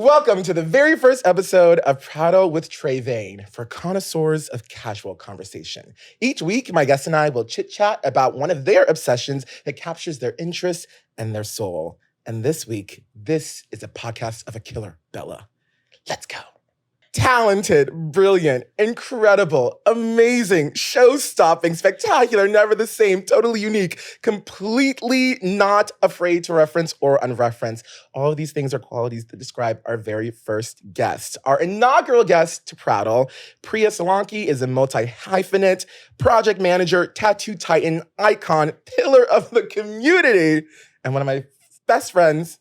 Welcome to the very first episode of Prattle with Tré Vayne for connoisseurs of casual conversation. Each week, my guests and I will chit-chat about one of their obsessions that captures their interest and their soul. And this week, this is a podcast of a killer, Bella. Let's go. Talented, brilliant, incredible, amazing, show-stopping, spectacular, never the same, totally unique, completely not afraid to reference or unreference. All of these things are qualities that describe our very first guest. Our inaugural guest to Prattle, Pri Solanki, is a multi-hyphenate, project manager, tattoo titan, icon, pillar of the community, and one of my best friends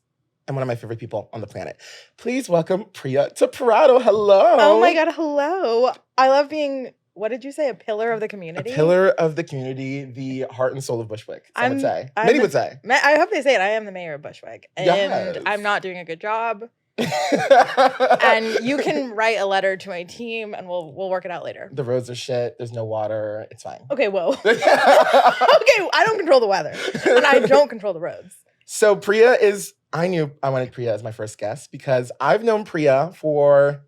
and one of my favorite people on the planet. Please welcome Priya to Prattle. Hello. Oh my God, hello. I love being, what did you say, a pillar of the community? A pillar of the community, the heart and soul of Bushwick, some would say. Many would say. I hope they say it. I am the mayor of Bushwick. And Yes. I'm not doing a good job. And you can write a letter to my team and we'll work it out later. The roads are shit. There's no water. It's fine. Okay, whoa. Okay, I don't control the weather. And I don't control the roads. So Priya is... I knew I wanted Priya as my first guest because I've known Priya for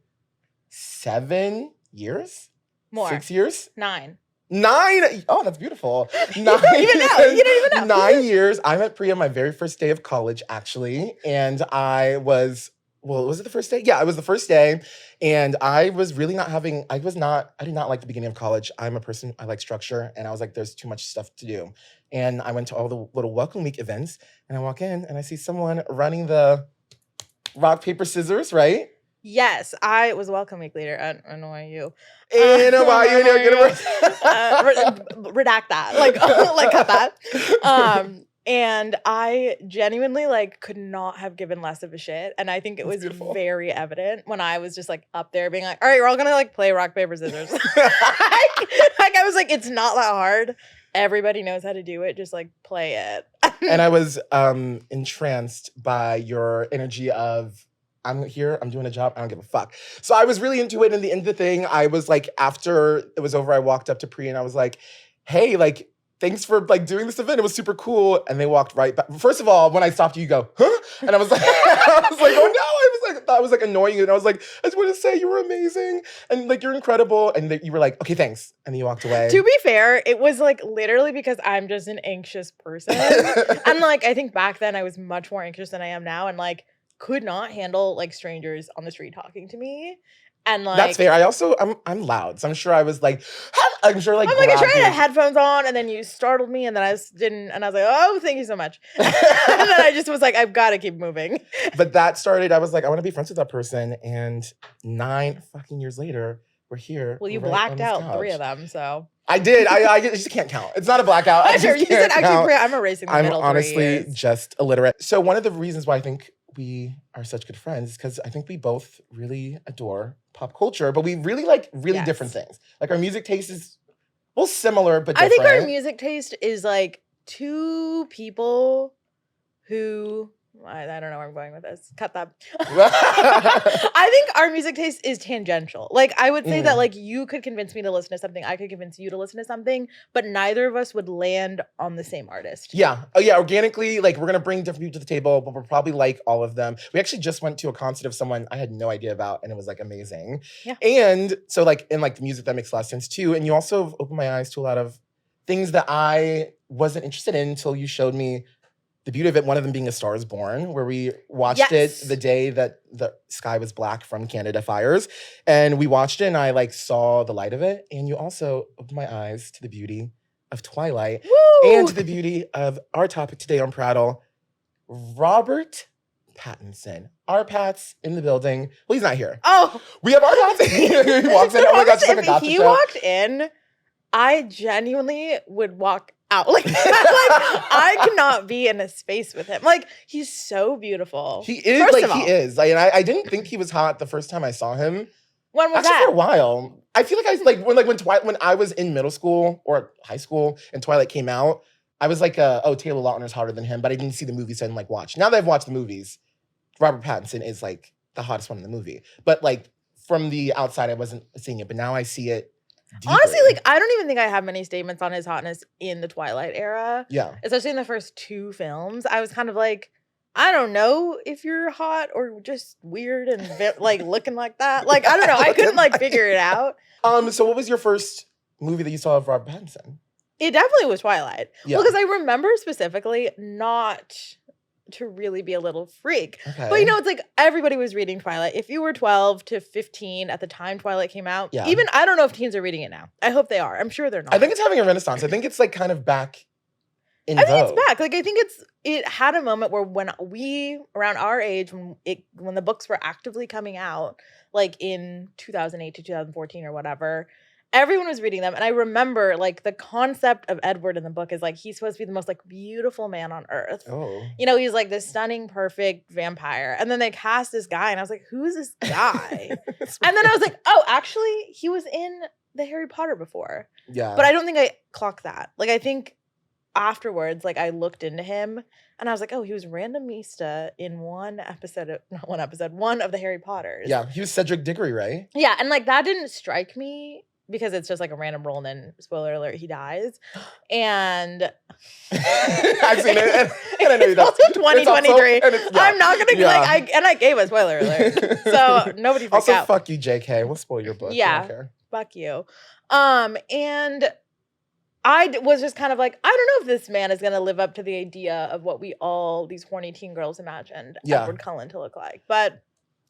7 years? More. 6 years? 9. 9? Oh, that's beautiful. 9 You don't even know. You don't even know. 9 years. I met Priya my very first day of college, actually. And I was... Well, was it the first day? Yeah, it was the first day. And I was really not having, I did not like the beginning of college. I'm a person, I like structure. And I was like, there's too much stuff to do. And I went to all the little welcome week events. And I walk in and I see someone running the rock, paper, scissors, right? Yes, I was welcome week leader at NYU. Redact that. Like cut that. And I genuinely could not have given less of a shit. And I think it was very evident when I was just up there being like, all right, we're all gonna play rock, paper, scissors. I was like, it's not that hard. Everybody knows how to do it. Just play it. And I was entranced by your energy of, I'm here, I'm doing a job, I don't give a fuck. So I was really into it. And the end of the thing, I was after it was over, I walked up to Pri and I was like, hey, thanks for doing this event. It was super cool. And they walked right back. First of all, when I stopped you go, huh? And I was like, oh no. I was annoying you. And I was like, I just want to say you were amazing. And you're incredible. And you were like, okay, thanks. And then you walked away. To be fair, it was literally because I'm just an anxious person. And I think back then I was much more anxious than I am now. And could not handle strangers on the street talking to me. And that's fair. I'm loud. So I'm sure I was I tried to have headphones on and then you startled me and then I didn't and I was like, oh, thank you so much. And then I just was like, I've got to keep moving. But that started, I was like, I want to be friends with that person. And 9 fucking years later, we're here. Well, you blacked out 3 of them, so. I did. I just can't count. It's not a blackout. You said actually, I'm erasing the middle 3 honestly years. Just illiterate. So one of the reasons why I think we are such good friends is because I think we both really adore pop culture, but we really like different things. Our music taste is, similar, but different. I think our music taste is 2 people who... I don't know where I'm going with this. Cut that. I think our music taste is tangential. I would say that you could convince me to listen to something. I could convince you to listen to something, but neither of us would land on the same artist. Yeah. Oh yeah. Organically, we're going to bring different people to the table, but we'll probably like all of them. We actually just went to a concert of someone I had no idea about and it was amazing. Yeah. And so in the music, that makes a lot of sense too. And you also opened my eyes to a lot of things that I wasn't interested in until you showed me the beauty of it, one of them being A Star is Born, where we watched it the day that the sky was black from Canada fires. And we watched it and I saw the light of it. And you also opened my eyes to the beauty of Twilight. Woo! And to the beauty of our topic today on Prattle, Robert Pattinson. Our Pat's in the building. Well, he's not here. Oh. We have our Pat's. He walks in. Oh my God, just if he walked in, I genuinely would walk out. I cannot be in a space with him. He's so beautiful. He is. He is. I didn't think he was hot the first time I saw him. When was Actually, that? for a while. I feel when I was in middle school or high school and Twilight came out, I was oh, Taylor Lautner's hotter than him, but I didn't see the movie, so I didn't watch. Now that I've watched the movies, Robert Pattinson is the hottest one in the movie. But from the outside, I wasn't seeing it, but now I see it deeper. Honestly, I don't even think I have many statements on his hotness in the Twilight era. Yeah. Especially in the first 2 films. I was kind of I don't know if you're hot or just weird and like looking like that. Like, I don't know. I couldn't like figure it out. So what was your first movie that you saw of Robert Pattinson? It definitely was Twilight. Yeah. Well, because I remember specifically not to really be a little freak. Okay. But it's like everybody was reading Twilight. If you were 12 to 15 at the time Twilight came out, Yeah. even I don't know if teens are reading it now. I hope they are. I'm sure they're not. I think it's having a renaissance. I think it's like kind of back in I think vogue. it's back. Like, I think it had a moment where when we, around our age, when the books were actively coming out, like in 2008 to 2014 or whatever, everyone was reading them. And I remember, like, the concept of Edward in the book is, like, he's supposed to be the most, like, beautiful man on earth. Oh. He's, like, this stunning, perfect vampire. And then they cast this guy, and I was like, who is this guy? And then I was like, oh, actually, he was in the Harry Potter before. Yeah. But I don't think I clocked that. Like, I think afterwards, like, I looked into him and I was like, oh, he was randomista in one of the Harry Potters. Yeah, he was Cedric Diggory, right? Yeah, and like that didn't strike me because it's just like a random role and then, spoiler alert, he dies. And I've seen it and I know you also 2023. I'm not gonna yeah. I gave a spoiler alert. So nobody freak also, out. fuck you, JK. We'll spoil your book. Yeah. Fuck you. And I was just kind of like, I don't know if this man is going to live up to the idea of what we all, these horny teen girls, imagined Edward Cullen to look like. But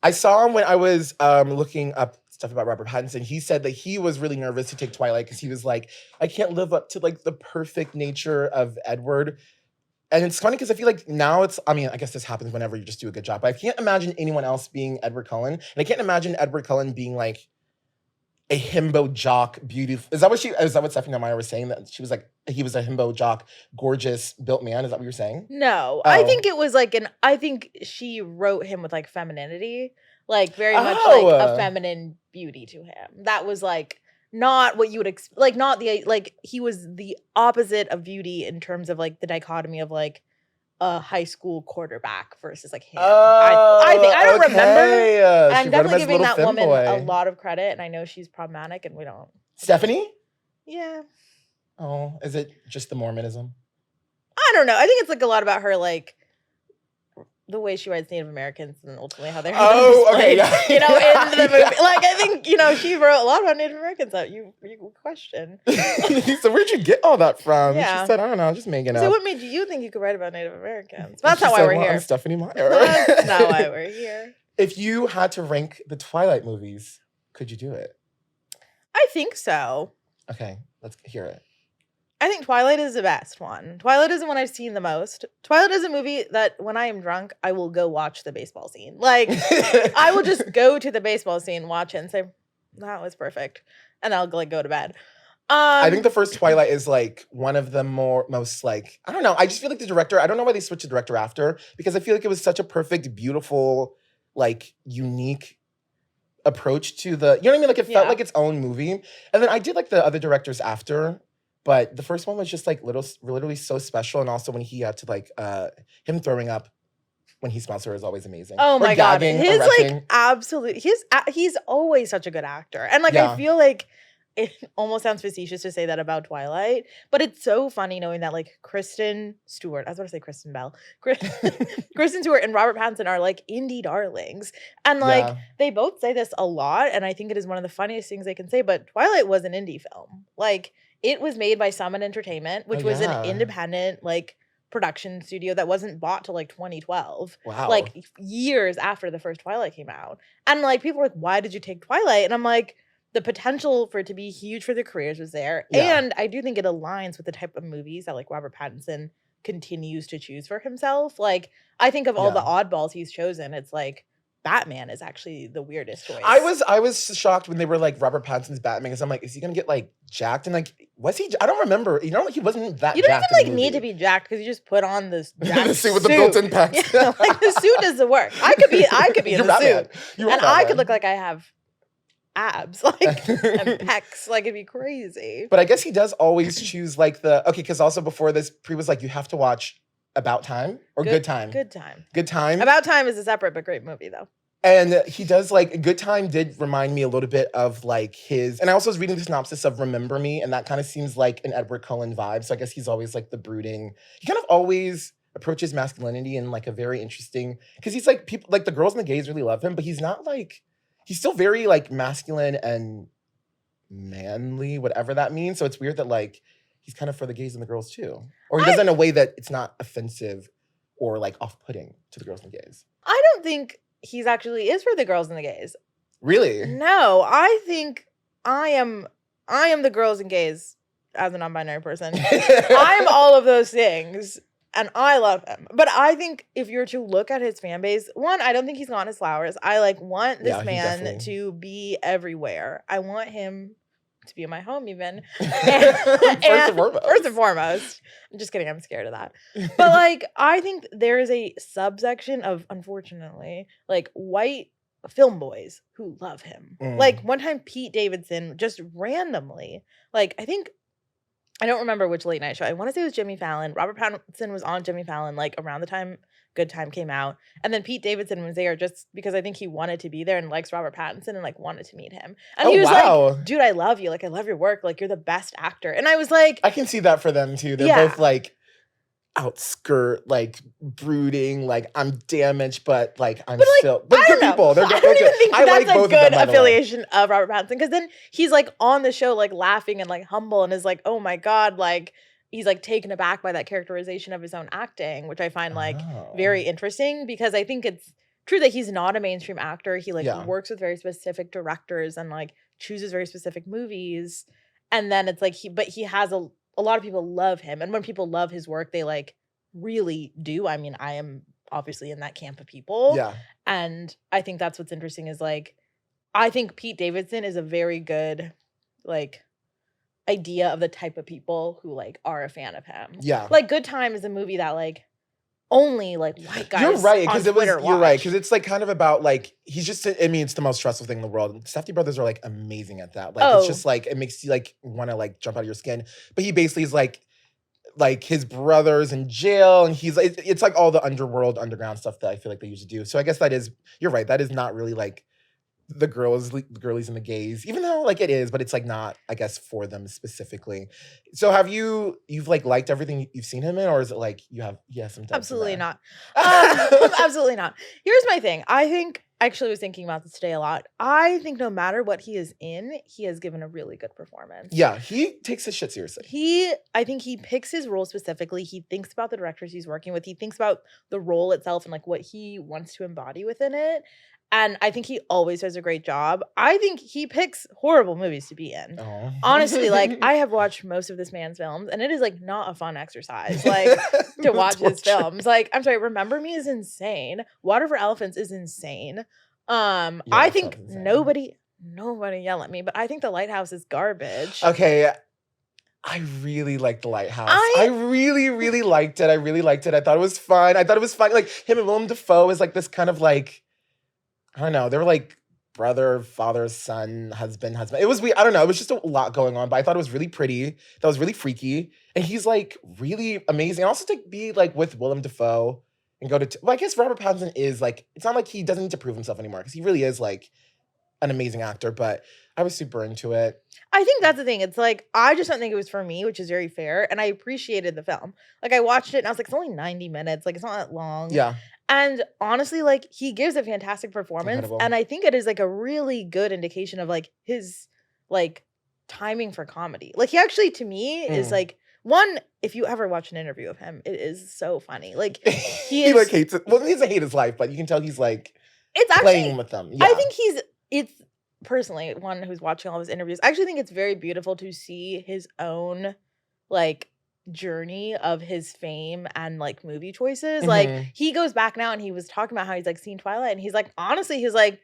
I saw him when I was looking up stuff about Robert Pattinson. He said that he was really nervous to take Twilight because he was like, I can't live up to like the perfect nature of Edward. And it's funny because I feel like now I guess this happens whenever you just do a good job, but I can't imagine anyone else being Edward Cullen. And I can't imagine Edward Cullen being like a himbo jock, beautiful. Is that what Stephanie and Maya were saying? That she was like, he was a himbo jock, gorgeous, built man? Is that what you were saying? No. I think it was like I think she wrote him with like femininity, like very much like a feminine beauty to him. That was like not what you would expect, like not like he was the opposite of beauty in terms of like the dichotomy of like a high school quarterback versus like him. I think I don't remember. I'm definitely giving that woman a lot of credit, and I know she's problematic, and we don't. Stephanie? Yeah. Oh, is it just the Mormonism? I don't know. I think it's like a lot about her, like the way she writes Native Americans and ultimately how they're okay, yeah. in the movie. Like I think she wrote a lot about Native Americans that you question. So where'd you get all that from? Yeah. She said, I don't know, just making up. So what made you think you could write about Native Americans? That's not why we're here. I'm Stephanie Meyer. That's not why we're here. If you had to rank the Twilight movies, could you do it? I think so. Okay, let's hear it. I think Twilight is the best one. Twilight is the one I've seen the most. Twilight is a movie that when I am drunk, I will go watch the baseball scene. Like, I will just go to the baseball scene, watch it, and say, that was perfect. And I'll like go to bed. I think the first Twilight is like one of the most like, I don't know. I just feel like the director, I don't know why they switched the director after, because I feel like it was such a perfect, beautiful, like unique approach to the, you know what I mean? Like it felt like its own movie. And then I did like the other directors after. But the first one was just like literally so special, and also when he had to like him throwing up when he smells her is always amazing. Oh my god, his like absolute he's always such a good actor, and like I feel like it almost sounds facetious to say that about Twilight, but it's so funny knowing that like Kristen Stewart, I was going to say Kristen Bell, Kristen Stewart and Robert Pattinson are like indie darlings, and like they both say this a lot, and I think it is one of the funniest things they can say. But Twilight was an indie film, like. It was made by Summit Entertainment, which was an independent, like, production studio that wasn't bought till, like, 2012. Wow. Like, years after the first Twilight came out. And, like, people were like, why did you take Twilight? And I'm like, the potential for it to be huge for their careers was there. Yeah. And I do think it aligns with the type of movies that, like, Robert Pattinson continues to choose for himself. Like, I think of all the oddballs he's chosen, it's like, Batman is actually the weirdest choice. I was shocked when they were like Robert Pattinson's Batman, because I'm like, is he gonna get like jacked? And like, was he? I don't remember. You know, he wasn't that. You don't even like need to be jacked because you just put on this the suit with the built-in pecs. Yeah, like the suit does the work. I could be in the suit, and I could look like I have abs, like and pecs. Like it'd be crazy. But I guess he does always choose like because also before this, Pri was like, you have to watch About Time or Good Time. Good Time. Good Time. About Time is a separate but great movie though. And he does like Good Time did remind me a little bit of like his, and I also was reading the synopsis of Remember Me, and that kind of seems like an Edward Cullen vibe. So I guess he's always like the brooding. He kind of always approaches masculinity in like a very interesting, because he's like, people like the girls and the gays really love him, but he's not like, he's still very like masculine and manly, whatever that means. So it's weird that like he's kind of for the gays and the girls too, or he does it in a way that it's not offensive or like off-putting to the girls and the gays. I don't think he's actually is for the girls and the gays. Really? No, I think I am the girls and gays as a non-binary person. I am all of those things, and I love him. But I think if you're to look at his fan base, one, I don't think he's gotten his flowers. I like want this man to be everywhere. I want him to be in my home even. First and foremost. I'm just kidding. I'm scared of that. But like, I think there is a subsection of, unfortunately, like white film boys who love him. Like one time Pete Davidson just randomly, like I don't remember which late night show. I want to say it was Jimmy Fallon. Robert Pattinson was on Jimmy Fallon like around the time Good Time came out. And then Pete Davidson was there just because I think he wanted to be there and likes Robert Pattinson and like wanted to meet him. And he was like, dude, I love you. Like, I love your work. Like, you're the best actor. And I was like, I can see that for them too. They're both like outskirt, like brooding, like I'm damaged, but like I'm still. But good people. They're I don't even think that's like a good affiliation of Robert Pattinson, because then he's like on the show, like laughing and like humble, and is like, oh my God, like he's like taken aback by that characterization of his own acting, which I find like very interesting, because I think it's true that he's not a mainstream actor. He like works with very specific directors and like chooses very specific movies, and then it's like he has a lot of people love him, and when people love his work, they like really do. I mean, I am obviously in that camp of people. Yeah. And I think that's what's interesting is like, I think Pete Davidson is a very good like idea of the type of people who like are a fan of him. Yeah. Like Good Time is a movie that like only like white guys. You're right, because you're right, because it's like kind of about like he's just. I mean, it's the most stressful thing in the world. Safdie brothers are like amazing at that. Like it's just like it makes you like want to like jump out of your skin. But he basically is like his brother's in jail, and he's like it's like all the underground stuff that I feel like they used to do. So I guess that is, you're right. That is not really like the girlies and the gays, even though like it is, but it's like not, I guess, for them specifically. So have you've like liked everything you've seen him in, or is it like you have some doubts? Absolutely not. Absolutely not. Here's my thing. I actually was thinking about this today a lot. I think no matter what he is in, he has given a really good performance. Yeah, he takes his shit seriously. I think he picks his role specifically. He thinks about the directors he's working with. He thinks about the role itself and like what he wants to embody within it. And I think he always does a great job. I think he picks horrible movies to be in. Oh. Honestly, like I have watched most of this man's films, and it is like not a fun exercise, like to watch his films. Like, I'm sorry, Remember Me is insane. Water for Elephants is insane. I think nobody yell at me, but I think The Lighthouse is garbage. Okay. I really liked The Lighthouse. I really, really liked it. I thought it was fun. Like him and Willem Dafoe is like this kind of like, I don't know. They were like brother, father, son, husband. It was weird. I don't know. It was just a lot going on, but I thought it was really pretty. That was really freaky. And he's like really amazing. And also to be like with Willem Dafoe and go to, well, I guess Robert Pattinson is like, it's not like he doesn't need to prove himself anymore, because he really is like an amazing actor, but I was super into it. I think that's the thing. It's like, I just don't think it was for me, which is very fair. And I appreciated the film. Like I watched it and I was like, it's only 90 minutes. Like it's not that long. Yeah. And honestly, like he gives a fantastic performance. Incredible. And I think it is like a really good indication of like his like timing for comedy. Like he actually, to me, is like, one, if you ever watch an interview of him, it is so funny. Like he like hates it. Well, he doesn't hate his life, but you can tell he's like playing with them. Yeah. I think it's personally, one who's watching all his interviews, I actually think it's very beautiful to see his own like journey of his fame and like movie choices. Like he goes back now and he was talking about how he's like seen Twilight, and he's like, honestly, he's like,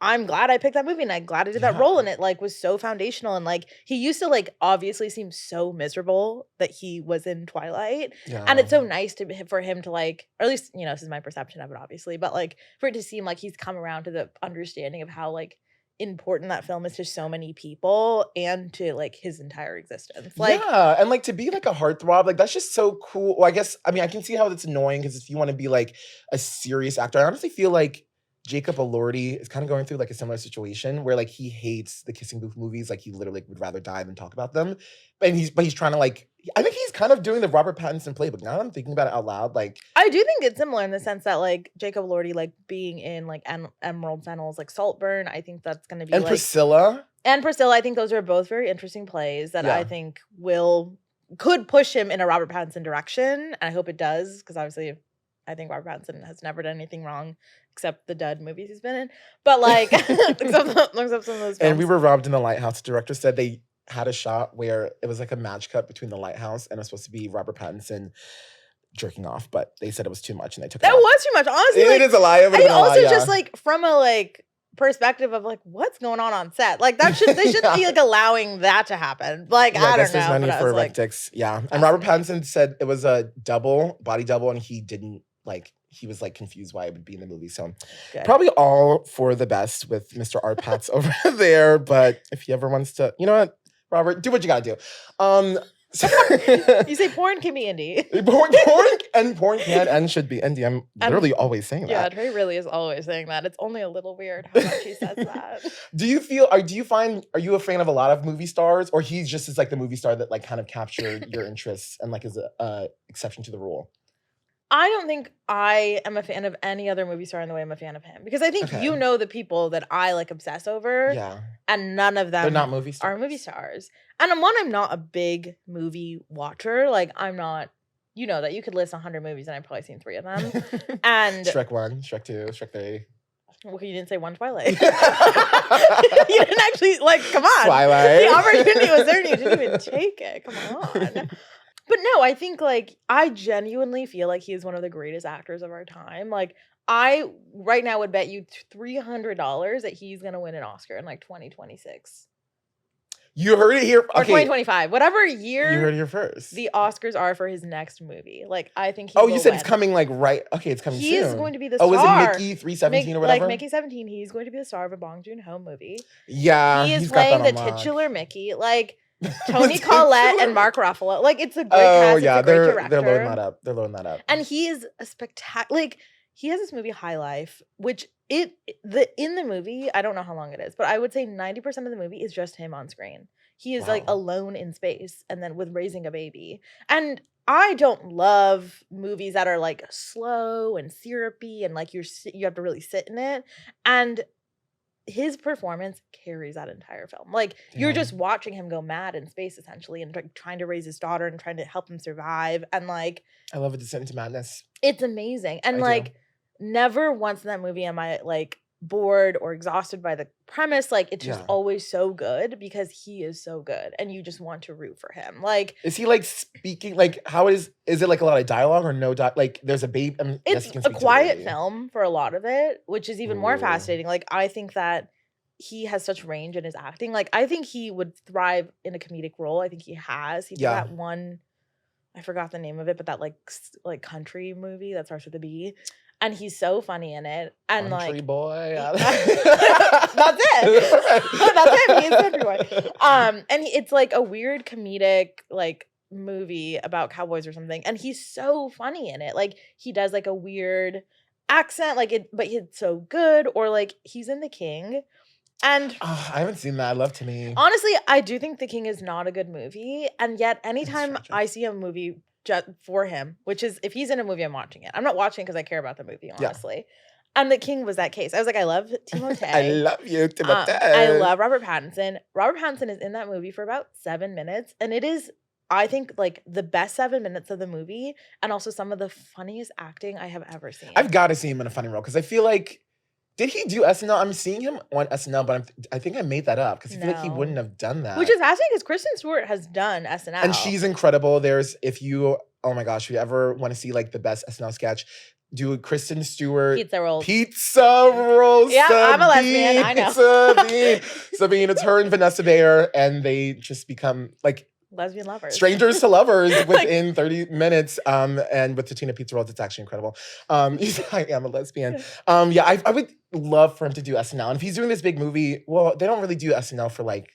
I'm glad I picked that movie and I'm glad I did that role, and it like was so foundational. And like he used to like obviously seem so miserable that he was in Twilight, and it's so nice for him to like, or at least, you know, this is my perception of it obviously, but like for it to seem like he's come around to the understanding of how like important that film is to so many people and to like his entire existence. Like, yeah, and like to be like a heartthrob, like that's just so cool. Well, I guess, I mean, I can see how that's annoying, because if you want to be like a serious actor, I honestly feel like Jacob Elordi is kind of going through like a similar situation where like he hates the kissing booth movies. Like he literally would rather die than talk about them. But he's trying to like, I think he's kind of doing the Robert Pattinson playbook. Now that I'm thinking about it out loud, like I do think it's similar in the sense that like Jacob Elordi like being in like Emerald Fennell's like Saltburn. I think that's going to be and like Priscilla. and Priscilla. I think those are both very interesting plays that Yeah. I think could push him in a Robert Pattinson direction. And I hope it does, because obviously I think Robert Pattinson has never done anything wrong except the dud movies he's been in. But like, except some of those films. And We Were Robbed in the Lighthouse. The director said they had a shot where it was like a match cut between the lighthouse and it was supposed to be Robert Pattinson jerking off, but they said it was too much and they took it That out. was too much. Honestly, It like, is a lie. It would've I been a lie, also yeah. just like from a like perspective of like what's going on set. Like that they shouldn't be like allowing that to happen. Like Yeah, I guess don't know. there's no But need I for was like, erectics. Yeah. And Robert Pattinson said it was a body double, and he didn't like, he was like confused why it would be in the movie. So good. probably all for the best with Mr. Art Pats over there. But if he ever wants to, you know what, Robert, do what you gotta do. You say porn can be indie. porn can and should be indie. I'm literally always saying Yeah, that. Tré really is always saying that. It's only a little weird how much he says that. Do you find, are you a fan of a lot of movie stars, or he just is like the movie star that like kind of captured your interests and like is a exception to the rule? I don't think I am a fan of any other movie star in the way I'm a fan of him, because I think Okay. you know the people that I like obsess over, Yeah. and none of them They're not movie stars. are movie stars. And I'm not a big movie watcher. Like I'm not, you know that you could list 100 movies and I've probably seen 3 of them. And Shrek 1, Shrek 2, Shrek 3. well, you didn't say one Twilight. You didn't actually, like, come on. Twilight. The opportunity was there and you didn't even take it. Come on. But no, I think like I genuinely feel like he is one of the greatest actors of our time. Like I right now would bet you $300 that he's gonna win an Oscar in like 2026 You heard it here. or Okay. 2025, whatever You year heard it here first. the Oscars are for his next movie. Like I think he. Oh, will you said win. it's coming like right. Okay, it's coming He soon. is going to be the Oh, star. is it Mickey 317 or whatever? Like Mickey 17. He's going to be the star of a Bong Joon-ho movie. Yeah, He is he's got playing that the on lock. titular Mickey. Like Toni Collette and Mark Ruffalo. Like it's a great cast. yeah, it's a great they're director. loading that up. They're loading that up. And he is a spectacular. Like he has this movie High Life, which in the movie, I don't know how long it is, but I would say 90% of the movie is just him on screen. He is like Wow. alone in space and then with raising a baby. And I don't love movies that are like slow and syrupy and like you have to really sit in it. And his performance carries that entire film. Like you're Yeah. just watching him go mad in space essentially and like trying to raise his daughter and trying to help him survive. And like I love a descent into madness. it's amazing. And I do. like never once in that movie am I like bored or exhausted by the premise. Like it's just Yeah. always so good because he is so good and you just want to root for him. Like Is he like speaking? Like, how is it like a lot of dialogue or no dialogue? Like, there's a babe. it's a quiet film for a lot of it, which is even more Ooh. fascinating. Like I think that he has such range in his acting. Like I think he would thrive in a comedic role. I think he has. He did Yeah. that one, I forgot the name of it, but that like country movie that starts with a B. And he's so funny in it. And Country like boy. that's it. That's him. He's country boy. And it's like a weird comedic like movie about cowboys or something. And he's so funny in it. Like he does like a weird accent, like it, but he's so good. Or like he's in The King. And Oh, I haven't seen that. I love Timmy. honestly, I do think The King is not a good movie. And yet anytime tragic. I see a movie for him, which is if he's in a movie, I'm watching it. I'm not watching it because I care about the movie, Yeah. honestly. And The King was that case. I was like, I love Timothée. I love you, Timothée. I love Robert Pattinson. Robert Pattinson is in that movie for about 7 minutes. And it is, I think, like the best 7 minutes of the movie. And also some of the funniest acting I have ever seen. I've got to see him in a funny role because I feel like, did he do SNL? I'm seeing him on SNL, but I think I made that up because I feel like he No. wouldn't have done that. Which is fascinating because Kristen Stewart has done SNL. And she's incredible. There's, oh my gosh, if you ever want to see like the best SNL sketch, do Kristen Stewart Pizza Rolls. Pizza Rolls. Yeah, I'm a lesbian, I know. Sabine, it's her and Vanessa Bayer, and they just become like Lesbian lovers. strangers to lovers within 30 minutes. And with Tatina Pizza Rolls, it's actually incredible. I am a lesbian. Yeah, I would love for him to do SNL. And if he's doing this big movie, well, they don't really do SNL for like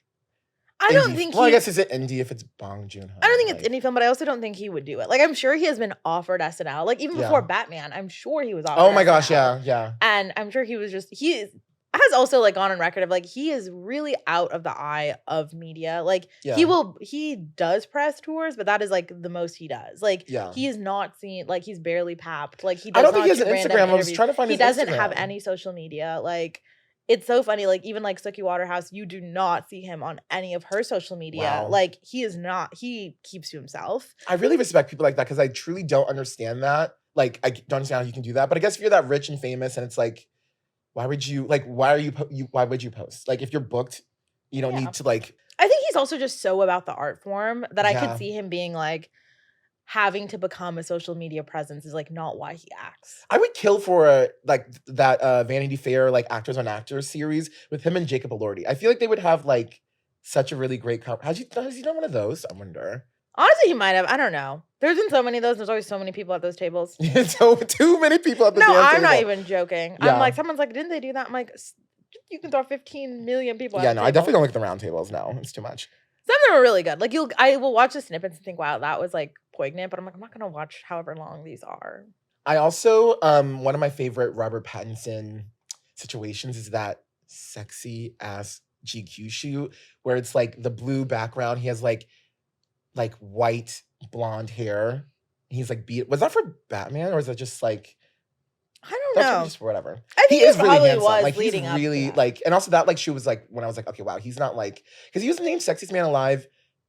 I don't think I guess is it indie if it's Bong Joon-ho? I don't think it's indie film, but I also don't think he would do it. Like, I'm sure he has been offered SNL. Like, even before Batman, I'm sure he was offered Oh my SNL. gosh, yeah. And I'm sure he has also like gone on record of like he is really out of the eye of media. Like he does press tours, but that is like the most he does. Like he is not seen, like he's barely papped. Like he does I don't think he has not an do random Instagram. I was interviews. trying to find He his doesn't Instagram. have any social media. Like it's so funny. Like even like Suki Waterhouse, you do not see him on any of her social media. Wow. Like he is not. He keeps to himself. I really respect people like that because I truly don't understand that. Like I don't understand how you can do that. But I guess if you're that rich and famous, and it's like, why would you why would you post? Like if you're booked, you don't need to like. I think he's also just so about the art form that I could see him being like having to become a social media presence is like not why he acts. I would kill for like that Vanity Fair like Actors on Actors series with him and Jacob Elordi. I feel like they would have like such a really great has he done one of those? I wonder. Honestly, he might have. I don't know. There's been so many of those. There's always so many people at those tables. So too many people at the damn table. No, I'm table. not even joking. Yeah. I'm like, someone's like, didn't they do that? I'm like, you can throw 15 million people. Yeah, no, I definitely don't like the round tables. No, it's too much. Some of them are really good. Like I will watch the snippets and think, wow, that was like poignant. But I'm like, I'm not gonna watch however long these are. I also one of my favorite Robert Pattinson situations is that sexy ass GQ shoot where it's like the blue background. He has like white blonde hair. He's like was that for Batman or is that just like I don't know. Just whatever. I think he is really handsome. Was like he's really like, and also that like shoe was like when I was like, okay, wow, he's not like because he was named Sexiest Man Alive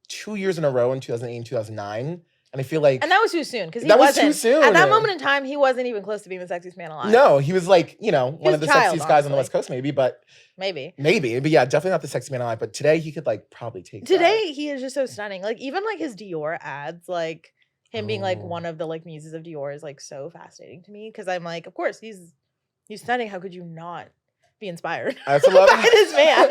2 years in a row in 2008 and 2009. And I feel like... And that was too soon, because he was too soon. At that moment in time, he wasn't even close to being the sexiest man alive. No, he was like, one of the sexiest guys on the West Coast, maybe, but... Maybe. But yeah, definitely not the sexiest man alive. But today, he could like probably take Today, he is just so stunning. Like, even like his Dior ads, like him being like one of the like muses of Dior is like so fascinating to me. Because I'm like, of course, he's stunning. How could you not be inspired I also love by this man?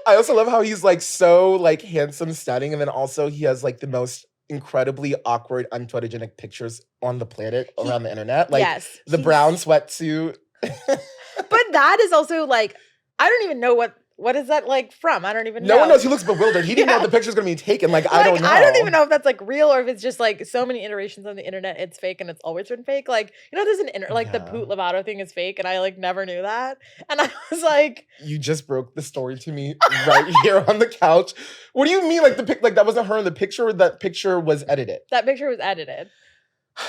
I also love how he's like so like handsome, stunning, and then also he has like the most incredibly awkward, unphotogenic pictures on the planet around the internet. Like the brown sweatsuit. But that is also like, I don't even know what is that like from? I don't even know. No one knows. He looks bewildered. He didn't know the picture's gonna be taken. Like I don't know. I don't even know if that's like real or if it's just like so many iterations on the internet. It's fake and it's always been fake. Like, there's the Poot Lovato thing is fake and I like never knew that. And I was like, you just broke the story to me right here on the couch. What do you mean? Like that wasn't her in the picture? Or that picture was edited? That picture was edited.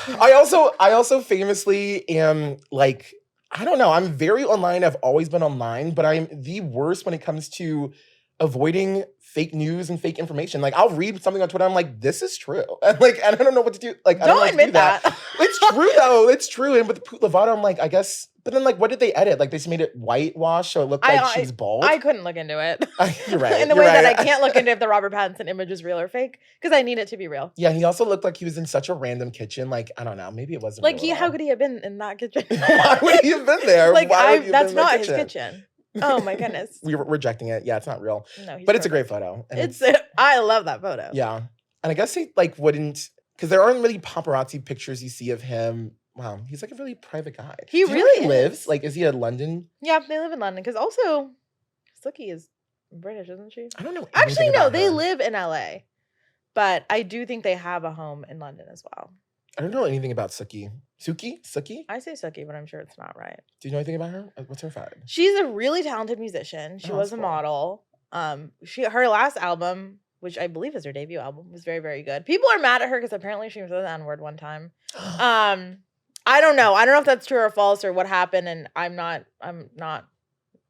I also famously am like, I don't know. I'm very online. I've always been online, but I'm the worst when it comes to avoiding fake news and fake information. Like I'll read something on Twitter. I'm like, this is true. And like, I don't know what to do. Like, I don't admit that. It's true though. It's true. And with the Poot Lovato, I'm like, I guess, but then like, what did they edit? Like they just made it whitewash so it looked like she's bald. I couldn't look into it. You're right. In the way that I can't look into if the Robert Pattinson image is real or fake because I need it to be real. Yeah, he also looked like he was in such a random kitchen. Like, I don't know. Maybe it wasn't like how could he have been in that kitchen? Why would he have been there? Like that's not his kitchen. Oh my goodness. We were rejecting it. Yeah, it's not real. No, but it's a great photo. And I love that photo. Yeah. And I guess he like wouldn't, because there aren't really paparazzi pictures you see of him. Wow, he's like a really private guy. He really lives. Like, is he in London? Yeah, they live in London. Because also, Suki is British, isn't she? I don't know. Actually, no, they live in LA. But I do think they have a home in London as well. I don't know anything about Suki. Suki? I say Suki, but I'm sure it's not right. Do you know anything about her? What's her vibe? She's a really talented musician. She was a model. Her last album, which I believe is her debut album, was very, very good. People are mad at her because apparently she was the N-word one time. I don't know. I don't know if that's true or false or what happened, and I'm not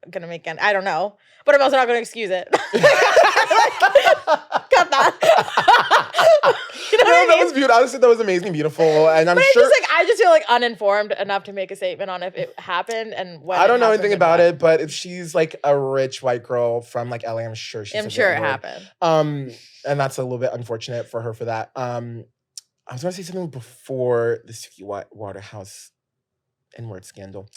gonna make it. I don't know, but I'm also not gonna excuse it. Cut that. That was beautiful. Honestly, that was amazing, beautiful, and I'm sure. I just feel like uninformed enough to make a statement on if it happened and when. I don't know anything about it, but if she's like a rich white girl from like LA, I'm sure she's. I'm sure it happened. And that's a little bit unfortunate for her for that. I was going to say something before the Suki Waterhouse N-word scandal.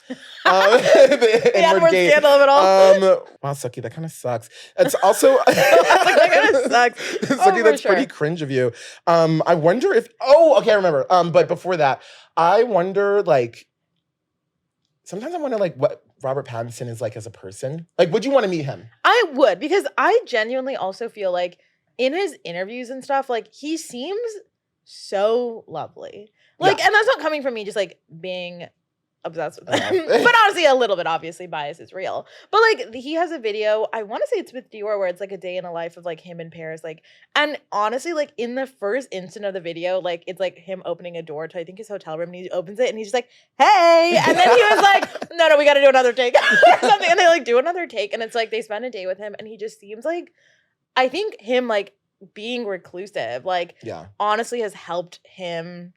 The N-word scandal of it all. Wow, Suki, that kind of sucks. It's also... that kind of sucks. Suki, that's pretty cringe of you. I wonder if... Oh, okay, I remember. But before that, I wonder, like... Sometimes I wonder, like, what Robert Pattinson is like as a person? Like, would you want to meet him? I would, because I genuinely also feel like in his interviews and stuff, like he seems so lovely. Like, Yeah. and that's not coming from me just like being obsessed with him. But honestly, a little bit obviously bias is real. But like he has a video, I want to say it's with Dior, where it's like a day in a life of like him in Paris. Like, and honestly, like in the first instant of the video, like it's like him opening a door to I think his hotel room, and he opens it and he's just like, hey. And then he was like, no, we gotta do another take or something. And they like do another take, and it's like they spend a day with him, and he just seems like, I think him like being reclusive, like honestly has helped him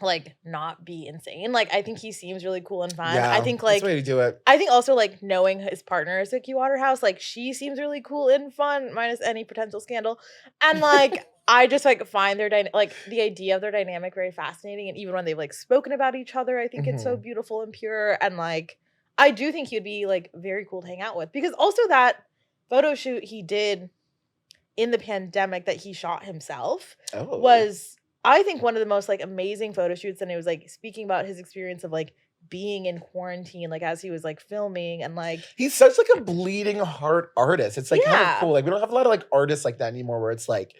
like not be insane. Like I think he seems really cool and fun. I think like that's the way to do it. I think also like knowing his partner is Vicky Waterhouse, like she seems really cool and fun, minus any potential scandal. And like I just like find their like the idea of their dynamic very fascinating. And even when they've like spoken about each other, I think it's so beautiful and pure. And like I do think he would be like very cool to hang out with, because also that photo shoot he did in the pandemic that he shot himself was, I think, one of the most like amazing photo shoots. And it was like speaking about his experience of like being in quarantine, like as he was like filming, and like he's such like a bleeding heart artist. It's like kind of cool. Like we don't have a lot of like artists like that anymore, where it's like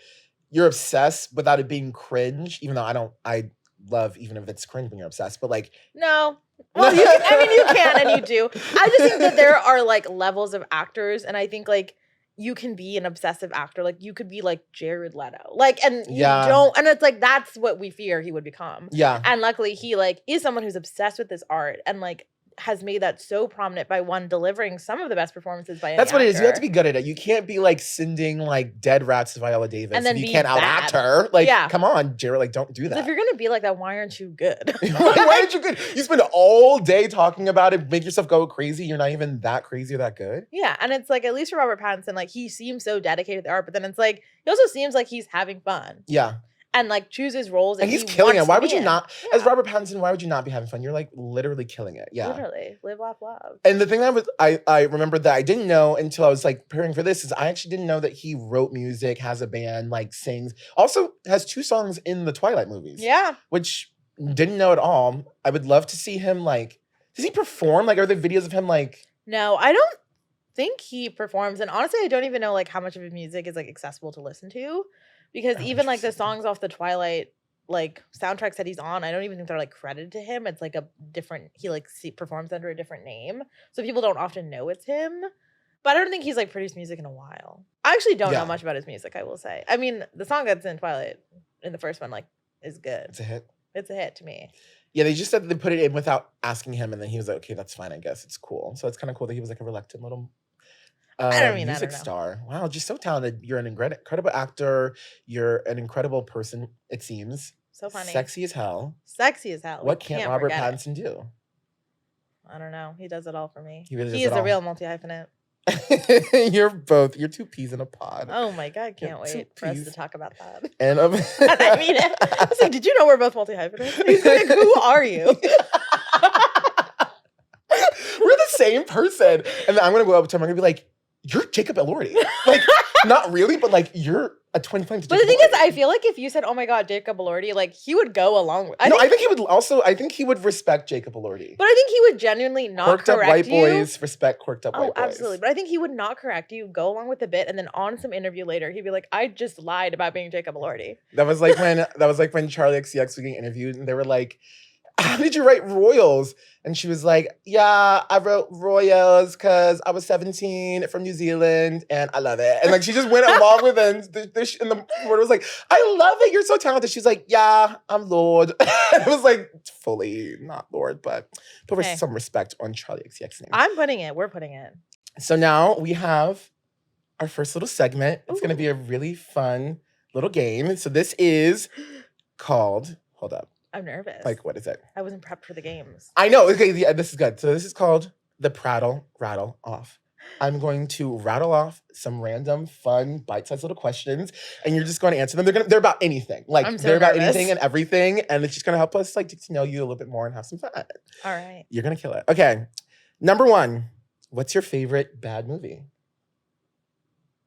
you're obsessed without it being cringe. Even though I love even if it's cringe when you're obsessed, but like no. Well, you can and you do. I just think that there are like levels of actors, and I think like you can be an obsessive actor. Like you could be like Jared Leto. Like, and you don't, and it's like, that's what we fear he would become. Yeah. And luckily he like is someone who's obsessed with this art and like has made that so prominent by delivering some of the best performances by any That's what actor. it is. You have to be good at it. You can't be like sending like dead rats to Viola Davis. And then you be can't out bad. act her. Like, come on, Jared, like don't do that. If you're gonna be like that, why aren't you good? Why aren't you good? You spend all day talking about it, make yourself go crazy. You're not even that crazy or that good. Yeah. And it's like, at least for Robert Pattinson, like he seems so dedicated to the art, but then it's like he also seems like he's having fun. Yeah. And like chooses roles, and he's killing it. Why would you not, as Robert Pattinson, why would you not be having fun? You're like literally killing it. Yeah. Literally. Live, laugh, love. And the thing that I remember that I didn't know until I was like preparing for this is I actually didn't know that he wrote music, has a band, like sings, also has 2 songs in the Twilight movies. Yeah. Which didn't know at all. I would love to see him like, does he perform? Like, are there videos of him like? No, I don't think he performs. And honestly, I don't even know like how much of his music is like accessible to listen to. Because even like the songs off the Twilight like soundtracks that he's on, I don't even think they're like credited to him. It's like a different, he like performs under a different name. So people don't often know it's him. But I don't think he's like produced music in a while. I actually don't know much about his music, I will say. I mean, the song that's in Twilight, in the first one, like is good. It's a hit. It's a hit to me. Yeah, they just said they put it in without asking him. And then he was like, okay, that's fine, I guess. It's cool. So it's kind of cool that he was like a reluctant little music star. Wow, just so talented. You're an incredible actor. You're an incredible person, it seems. So funny. Sexy as hell. Sexy as hell. What can't Robert Pattinson do? I don't know. He does it all for me. He really is a real multi-hyphenate. You're 2 peas in a pod. Oh my God, can't wait for us to talk about that. And I mean it. I was like, did you know we're both multi-hyphenates? He's like, who are you? We're the same person. And then I'm gonna go up to him, I'm gonna be like, you're Jacob Elordi. Like, not really, but like you're a twin flame to Jacob. But the thing is, I feel like if you said, oh my God, Jacob Elordi, like he would go along with I think he would respect Jacob Elordi. But I think he would genuinely not correct correct up white you. boys respect corked up white boys. Oh, absolutely. But I think he would not correct you, go along with the bit, and then on some interview later, he'd be like, I just lied about being Jacob Elordi. That was like when Charlie XCX was getting interviewed and they were like, how did you write Royals? And she was like, yeah, I wrote Royals because I was 17 from New Zealand and I love it. And like she just went along with it. And the word was like, I love it. You're so talented. She's like, yeah, I'm Lord. It was like fully not Lord, but put some respect on Charlie XCX name. I'm putting it. We're putting it. So now we have our first little segment. It's going to be a really fun little game. So this is called, hold up. I'm nervous. Like, what is it? I wasn't prepped for the games. I know. Okay, yeah, this is good. So this is called the Prattle Rattle Off. I'm going to rattle off some random, fun, bite-sized little questions, and you're just going to answer them. They're about anything. Like, they're about anything and everything, and it's just going to help us like get to know you a little bit more and have some fun. All right. You're going to kill it. Okay. Number 1. What's your favorite bad movie?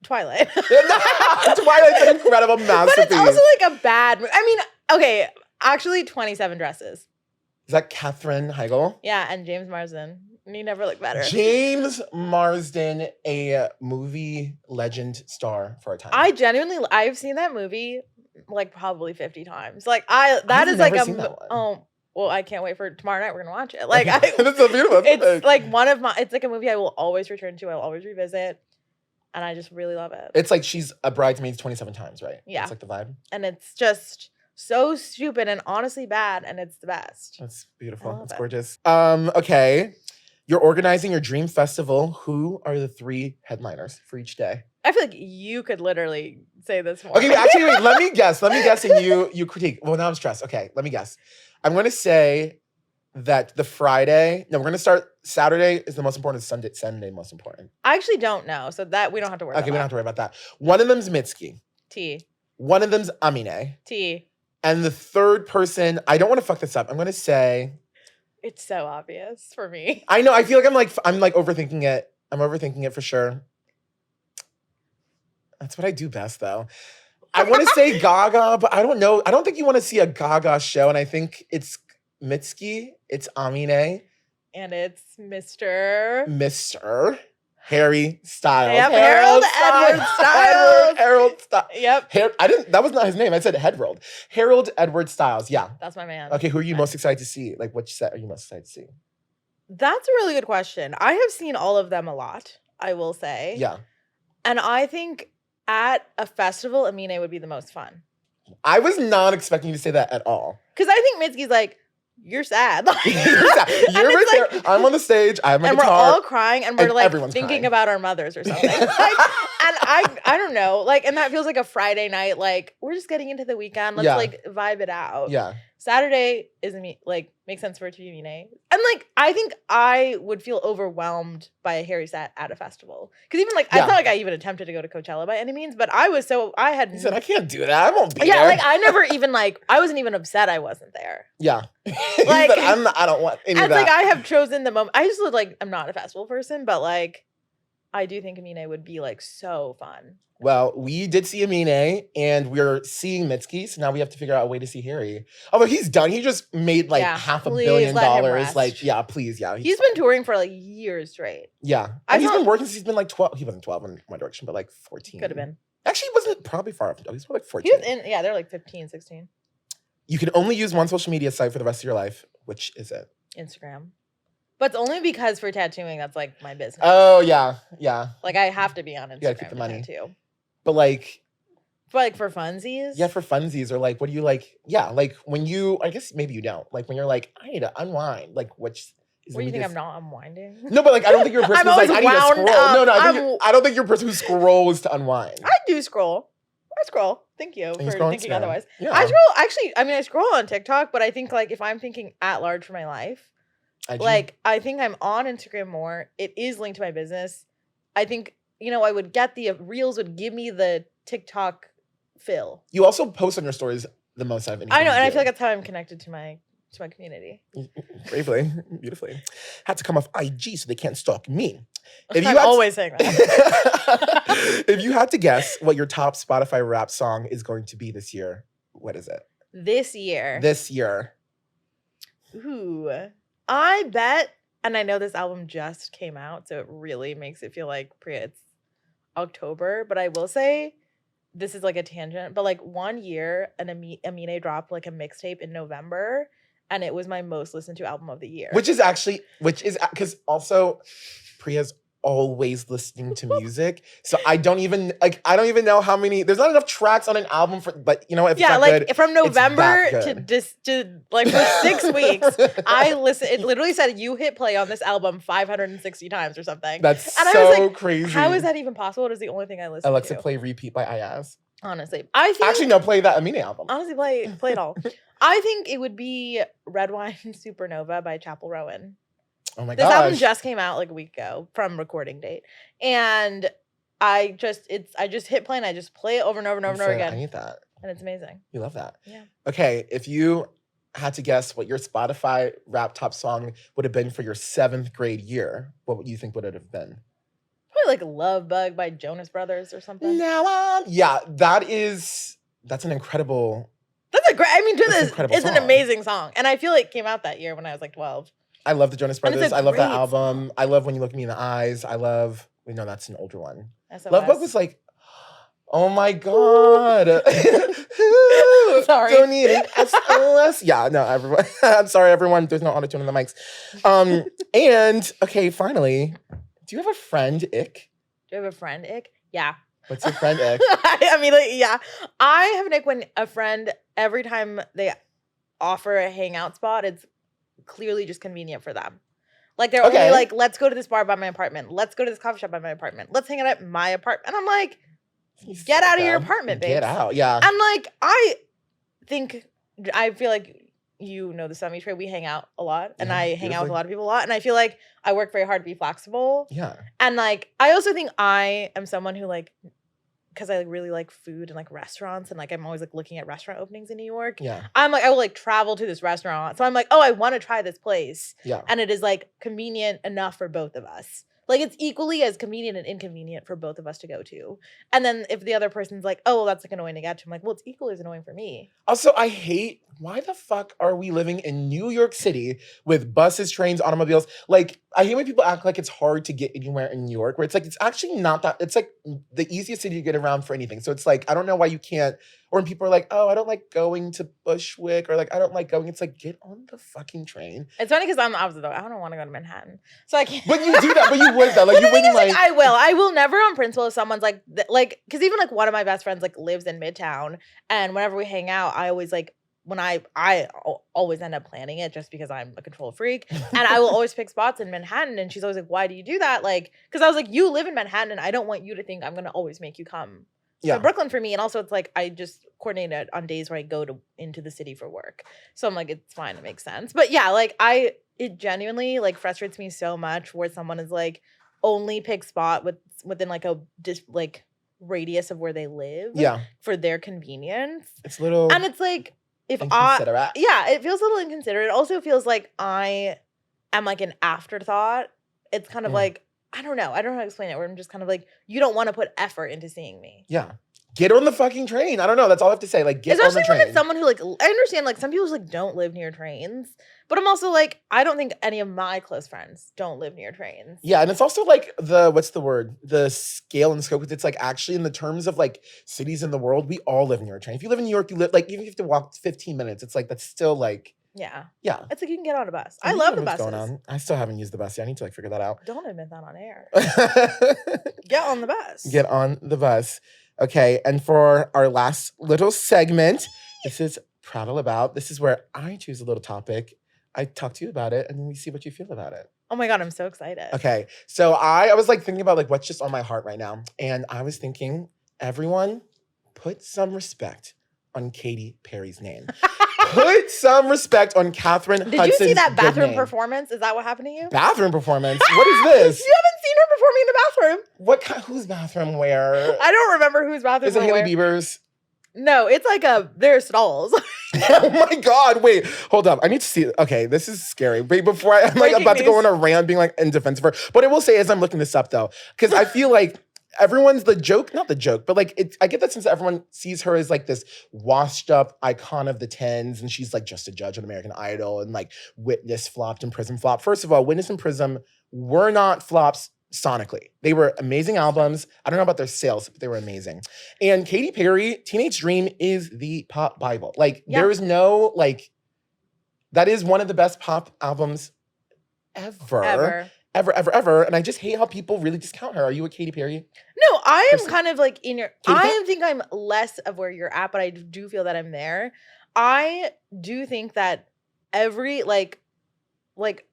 Twilight. Twilight's an incredible masterpiece. But it's also like a bad movie. I mean, okay. Actually, 27 Dresses. Is that Katherine Heigl? Yeah, and James Marsden. And he never looked better. James Marsden, a movie legend star for a time. I've seen that movie like probably 50 times. Like that I've is never like seen that one. oh well, I can't wait for tomorrow night. We're gonna watch it. Like That's so beautiful. it's like it's like a movie I will always return to. I will always revisit. And I just really love it. It's like she's a bridesmaid 27 times, right? Yeah. It's like the vibe. And it's just so stupid and honestly bad, and it's the best. That's beautiful. It's it. gorgeous. Okay. You're organizing your dream festival. Who are the 3 headliners for each day? I feel like you could literally say this more. Okay, actually, wait, let me guess, and you critique. Well, now I'm stressed. Okay, let me guess. I'm going to say that the Friday, no, we're going to start Saturday is the most important, Sunday most important. I actually don't know, so that we don't have to worry about. Okay, we don't have to worry about that. One of them's Mitski. T. One of them's Amine. T. And the third person, I don't want to fuck this up. I'm going to say... It's so obvious for me. I know. I feel like I'm overthinking it. I'm overthinking it for sure. That's what I do best, though. I want to say Gaga, but I don't know. I don't think you want to see a Gaga show, and I think it's Mitski, it's Amine, and it's Mr. Harry Styles. Yep, Harold Edward Styles. Harold Styles. Yep. That was not his name. I said Harold. Harold Edward Styles. Yeah. That's my man. Okay, who are you most excited to see? Like, which set are you most excited to see? That's a really good question. I have seen all of them a lot, I will say. Yeah. And I think at a festival, Amine would be the most fun. I was not expecting you to say that at all. Because I think Mitski's like, you're sad. You're sad. You're right there. I'm on the stage. I have my guitar. And we're all crying and we're like thinking crying about our mothers or something. And I don't know. Like, and that feels like a Friday night. Like, we're just getting into the weekend. Let's like vibe it out. Yeah. Saturday makes sense for it to be Amine. And like, I think I would feel overwhelmed by a Harry set at a festival. Because even like, it's not like I even attempted to go to Coachella by any means, but I said, I can't do that. I won't be there. Yeah, like I never even I wasn't even upset I wasn't there. Yeah. Like, I don't want any of that. Like I have chosen the moment. I just I'm not a festival person, but like, I do think Amine would be like so fun. Well, we did see Amine, and we're seeing Mitski, so now we have to figure out a way to see Harry. Although he's done. He just made like $500 million. Like, yeah, please, yeah. He's been touring for like years straight. Yeah. And he's been working since he's been like 12. He wasn't 12 in One Direction, but like 14. Could have been. Actually, he wasn't probably far off. He was like 14. He was they're like 15, 16. You can only use one social media site for the rest of your life. Which is it? Instagram. But it's only because for tattooing, that's like my business. Oh, yeah. Yeah. Like I have to be on Instagram. You gotta keep the money. Tattoo. But like... for funsies? Yeah, for funsies. Or like, what do you like? Yeah, like when you... I guess maybe you don't. Like when you're like, I need to unwind. Like which... What do you think I'm not unwinding? No, but like I don't think you're a person who's like, I need to scroll. No, I don't think you're a person who scrolls to unwind. I do scroll. I scroll. Thank you for thinking otherwise. Yeah. I scroll, I scroll on TikTok, but I think like if I'm thinking at large for my life, I think I'm on Instagram more. It is linked to my business. I think, I would get the Reels would give me the TikTok fill. You also post on your stories the most out of anything. I know, and I feel like that's how I'm connected to my community. Bravely, beautifully. Had to come off IG so they can't stalk me. I'm always saying that. If you had to guess what your top Spotify rap song is going to be this year, what is it? This year. Ooh. I bet, and I know this album just came out, so it really makes it feel like it's October, but I will say, this is like a tangent, but like 1 year, Amine dropped like a mixtape in November, and it was my most listened to album of the year. Which is because also Priya's always listening to music. So I don't even know how many, there's not enough tracks on an album but if it's good, from November to like for 6 weeks, I listened, it literally said you hit play on this album 560 times or something. That's and so I was like, crazy. How is that even possible? It is the only thing I listen to. Alexa, play Repeat by Ayaz. Honestly. I think actually no, play that Amine album. Honestly, play it all. I think it would be Red Wine Supernova by Chapel Rowan. Oh my gosh. This album just came out like a week ago from recording date. And I just hit play and I just play it over and over and over and over again. I need that. And it's amazing. You love that. Yeah. Okay, if you had to guess what your Spotify rap top song would have been for your 7th grade year, what would you think would it have been? Probably like Love Bug by Jonas Brothers or something. Yeah, that's an incredible... It's an amazing song. And I feel like it came out that year when I was like 12. I love the Jonas And it's Brothers. a I love that great album. song. I love When You Look Me in the Eyes. I love, wait, no, that's an older one. SOS. Love Bug was like, oh my God. Sorry. Don't need an SOS. Yeah, no, everyone. I'm sorry, everyone. There's no auto-tune on the mics. And, okay, finally, do you have a friend ick? Do you have a friend ick? Yeah. What's your friend ick? I mean, like, yeah. I have an ick when a friend, every time they offer a hangout spot, it's clearly just convenient for them. Like, they're only like, let's go to this bar by my apartment. Let's go to this coffee shop by my apartment. Let's hang out at my apartment. And I'm like, get out of your apartment, babe. Get out, yeah. And like, I feel like you know this about me, Tré. We hang out a lot, and I hang out with a lot of people a lot, and I feel like I work very hard to be flexible. Yeah. And like, I also think I am someone who like, because I like really like food and like restaurants, and like I'm always like looking at restaurant openings in New York. Yeah. I'm like, I will like travel to this restaurant, so I'm like, oh, I want to try this place. Yeah. And it is like convenient enough for both of us. Like, it's equally as convenient and inconvenient for both of us to go to. And then if the other person's like, oh, well, that's like annoying to get to, I'm like, well, it's equally as annoying for me. Also, I hate, why the fuck are we living in New York City with buses, trains, automobiles? Like, I hate when people act like it's hard to get anywhere in New York, where it's like, it's actually not that, it's like the easiest city to get around for anything. So it's like, I don't know why you can't, or when people are like, oh, I don't like going to Bushwick, or like, I don't like going, it's like, get on the fucking train. It's funny because I'm the opposite though. I don't want to go to Manhattan. So I can't. But you do that, but you would though. Like, Well, you the thing wouldn't is, like. I will never on principle if someone's like, because even like one of my best friends like lives in Midtown, and whenever we hang out, I always like, when I always end up planning it just because I'm a control freak, and I will always pick spots in Manhattan, and she's always like, why do you do that? Like, because I was like, you live in Manhattan, and I don't want you to think I'm gonna always make you come to Brooklyn for me. And also it's like, I just coordinate it on days where I go into the city for work, so I'm like, it's fine, it makes sense. But yeah, like it genuinely like frustrates me so much where someone is like, only pick spot within like a just like radius of where they live for their convenience. It's a little, and it's like, if it feels a little inconsiderate. It also feels like I am like an afterthought. It's kind of like, I don't know how to explain it, where I'm just kind of like, you don't want to put effort into seeing me. Yeah. Get on the fucking train. I don't know. That's all I have to say. Like, get on the train. Especially when it's someone who, like, I understand, like, some people just, like, don't live near trains. But I'm also, like, I don't think any of my close friends don't live near trains. Yeah, and it's also, like, what's the word? The scale and scope. It's, like, actually in the terms of, like, cities in the world, we all live near a train. If you live in New York, you live, like, even if you have to walk 15 minutes, it's, like, that's still, like... Yeah. Yeah. It's like you can get on a bus. I love the buses. Going on. I still haven't used the bus yet. I need to, like, figure that out. Don't admit that on air. Get on the bus. Get on the bus. Okay, and for our last little segment, this is Prattle About. This is where I choose a little topic. I talk to you about it, and then we see what you feel about it. Oh my God, I'm so excited. Okay, so I was like thinking about like what's just on my heart right now. And I was thinking, everyone put some respect on Katy Perry's name. Put some respect on Catherine Hudson's Did you see that bathroom name. Performance? Is that what happened to you? Bathroom performance? What is this? You haven't seen her performing in the bathroom? What whose bathroom where? I don't remember whose bathroom. Is it Hailey Bieber's? No, it's like there are stalls. Oh my God, wait, hold up. I need to see. Okay, this is scary. Wait, before I'm like about to go on a rant being like in defense of her. But I will say as I'm looking this up though, because I feel like everyone's not the joke, but like I get that sense that everyone sees her as like this washed up icon of the 10s, and she's like just a judge on American Idol, and like Witness flopped and Prism flopped. First of all, Witness and Prism were not flops sonically. They were amazing albums. I don't know about their sales, but they were amazing. And Katy Perry, Teenage Dream is the pop Bible. Like there is no like, that is one of the best pop albums ever. And I just hate how people really discount her. Are you a Katy Perry? No, I am kind of like in your... I think I'm less of where you're at, but I do feel that I'm there. I do think that every like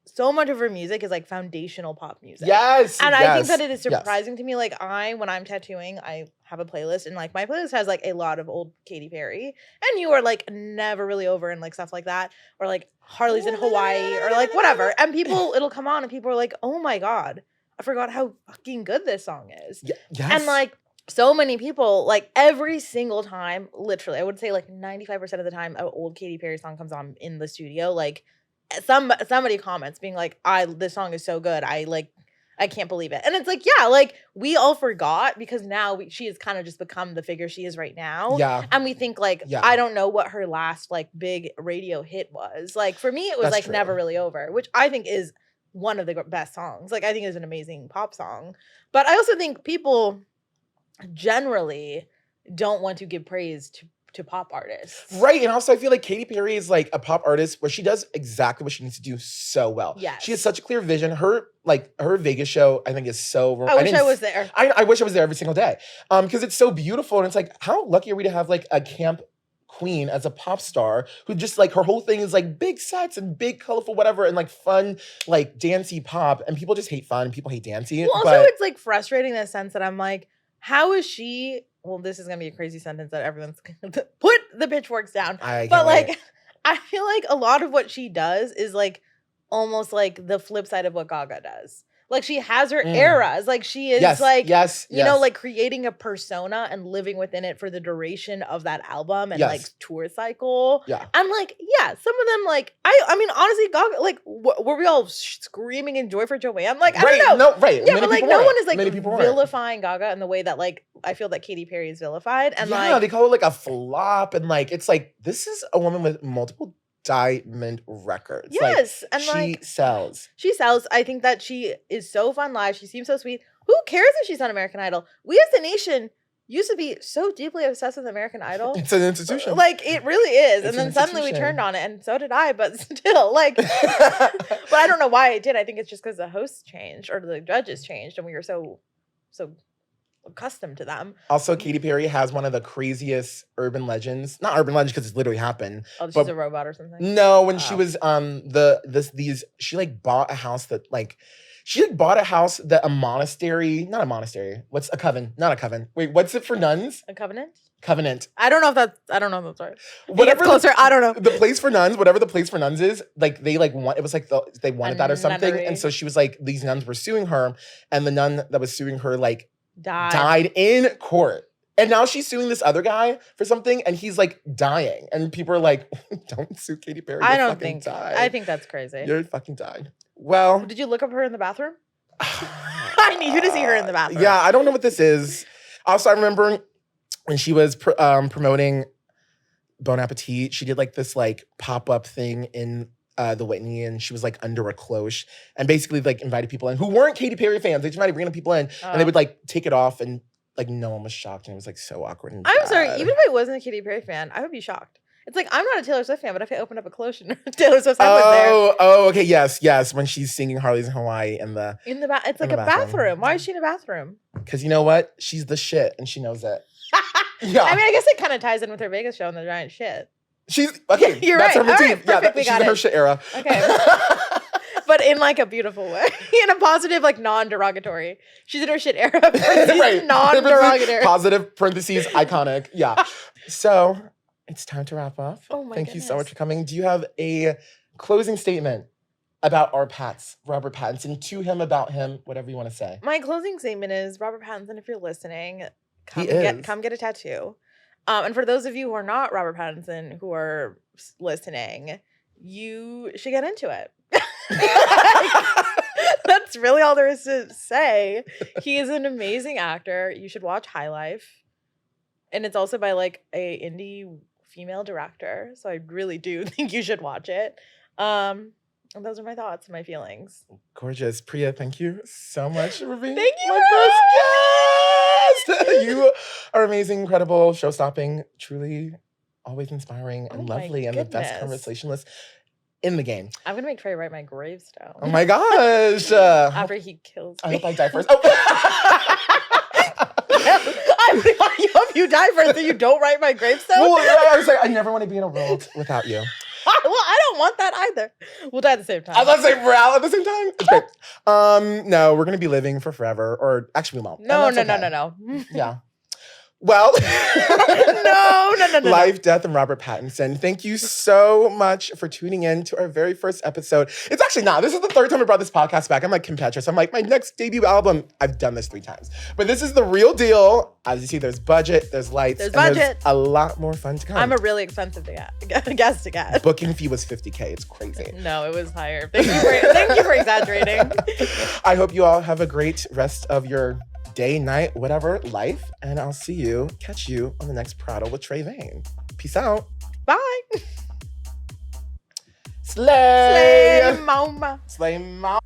so much of her music is like foundational pop music. Yes. And I think that it is surprising to me. Like when I'm tattooing, I have a playlist, and like my playlist has like a lot of old Katy Perry, and you are like never really over and like stuff like that, or like Harley's in Hawaii or like whatever. And it'll come on and people are like, oh my God, I forgot how fucking good this song is. Yes. And like so many people, like every single time, literally, I would say like 95% of the time an old Katy Perry song comes on in the studio, like somebody comments being like, this song is so good. I I can't believe it. And it's like, yeah, like we all forgot because now she has kind of just become the figure she is right now. Yeah. And we think like, I don't know what her last like big radio hit was. Like for me, it was like Never Really Over, which I think is one of the best songs. Like I think it's an amazing pop song. But I also think people generally don't want to give praise to pop artists. Right. And also I feel like Katy Perry is like a pop artist where she does exactly what she needs to do so well. Yes. She has such a clear vision. Her Vegas show, I think, is so I wish I was there. I wish I was there every single day. Because it's so beautiful. And it's like, how lucky are we to have like a camp queen as a pop star who just like her whole thing is like big sets and big colorful whatever and like fun like dancey pop, and people just hate fun and people hate dancey. Well, also it's like frustrating in the sense that I'm like, how is she? Well, this is gonna be a crazy sentence that everyone's gonna put the pitchforks down. But like, I feel like a lot of what she does is like almost like the flip side of what Gaga does. Like she has her eras. Like she is you know, like creating a persona and living within it for the duration of that album and like tour cycle. Yeah. I'm like, yeah, some of them like, I mean, honestly, Gaga, like, were we all screaming in joy for Joanne? Like, I don't know. No, right. Yeah, but like no one is like vilifying Gaga in the way that like, I feel that Katy Perry is vilified. And like, they call it like a flop. And like, it's like, this is a woman with multiple diamond records. Yes. Like, and she sells. She sells. I think that she is so fun live. She seems so sweet. Who cares if she's on American Idol? We as a nation used to be so deeply obsessed with American Idol. It's an institution. Like it really is. And then suddenly we turned on it, and so did I, but still, like but I don't know why it did. I think it's just because the hosts changed or the judges changed and we were so accustomed to them. Also, Katy Perry has one of the craziest urban legends. Not urban legends because it's literally happened. Oh, she's a robot or something? No, when she was she like bought a house that a monastery, not a monastery. What's a coven? Not a coven. Wait, what's it for nuns? A covenant? Covenant. I don't know if that's right. Whatever closer, I don't know. The place for nuns, whatever the place for nuns is, like they like want it was like they wanted that or something. Nunnery. And so she was like, these nuns were suing her, and the nun that was suing her like died in court. And now she's suing this other guy for something, and he's like dying. And people are like, don't sue Katy Perry. I think that's crazy. You're fucking died. Well, did you look up her in the bathroom? I need you to see her in the bathroom. Yeah, I don't know what this is. Also, I remember when she was promoting Bon Appetit, she did like this like pop-up thing in the Whitney, and she was like under a cloche and basically like invited people in who weren't Katy Perry fans. They just invited random people in and they would like take it off, and like no one was shocked, and it was like so awkward and I'm sorry, even if I wasn't a Katy Perry fan, I would be shocked. It's like, I'm not a Taylor Swift fan, but if I opened up a cloche and Taylor Swift's was there. Oh, okay, yes. When she's singing Harley's in Hawaii in the it's like a bathroom. Why is she in a bathroom? Because you know what? She's the shit, and she knows it. Yeah. I mean, I guess it kind of ties in with her Vegas show and the giant shit. She's okay. You're that's right. her routine. Right, perfect, she's in her shit era. Okay. But in like a beautiful way, in a positive, like non-derogatory. She's in her shit era. Right. Non-derogatory. Positive parentheses iconic. Yeah. So it's time to wrap up. Oh my Thank you so much for coming. Do you have a closing statement about our Pats, Robert Pattinson, to him, about him, whatever you want to say? My closing statement is, Robert Pattinson, if you're listening, come get a tattoo. And for those of you who are not Robert Pattinson, who are listening, you should get into it. That's really all there is to say. He is an amazing actor. You should watch High Life. And it's also by like a indie female director. So I really do think you should watch it. And those are my thoughts and my feelings. Gorgeous. Priya, thank you so much for being my first guest. You are amazing, incredible, show-stopping, truly always inspiring and lovely, and the best conversationalist in the game. I'm going to make Tré write my gravestone. Oh my gosh. After he kills me. I hope I die first. Oh. I hope you die first so you don't write my gravestone. Well, I was like, I never want to be in a world without you. Well, I don't want that either. We'll die at the same time. I was about to say, we're out at the same time. It's great. No, we're going to be living for forever. Or actually, we won't. No. Yeah. Well, No. Life, Death, and Robert Pattinson. Thank you so much for tuning in to our very first episode. It's actually not. This is the third time I brought this podcast back. I'm like Kim Petras. I'm like, my next debut album, I've done this 3 times. But this is the real deal. As you see, there's budget, there's lights, there's a lot more fun to come. I'm a really expensive guest to get. Booking fee was $50K. It's crazy. No, it was higher. Thank you for exaggerating. I hope you all have a great rest of your day, night, whatever, life. And I'll catch you on the next Prattle with Tré Vayne. Peace out. Bye. Slay. Slay, mama. Slay, mama.